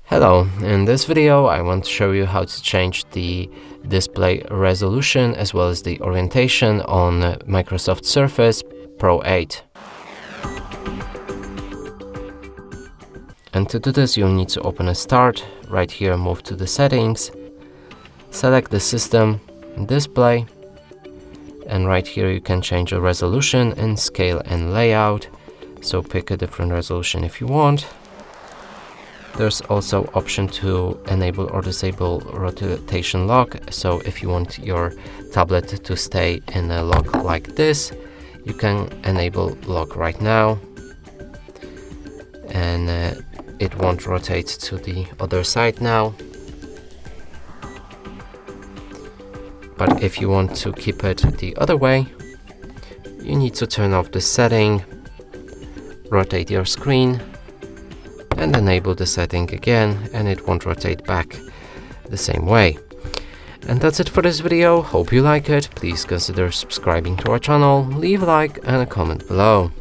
Hello, in this video I want to show you how to change the display resolution as well as the orientation on Microsoft Surface Pro 8. And to do this you'll need to open a Start, right here move to the settings, select the system, display, and right here you can change the resolution in scale and layout, so pick a different resolution if you want. There's also option to enable or disable rotation lock, so if you want your tablet to stay in a lock like this, you can enable lock right now, and it won't rotate to the other side now. But if you want to keep it the other way, you need to turn off the setting, rotate your screen, and enable the setting again, and it won't rotate back the same way. And that's it for this video. Hope you like it. Please consider subscribing to our channel, leave a like and a comment below.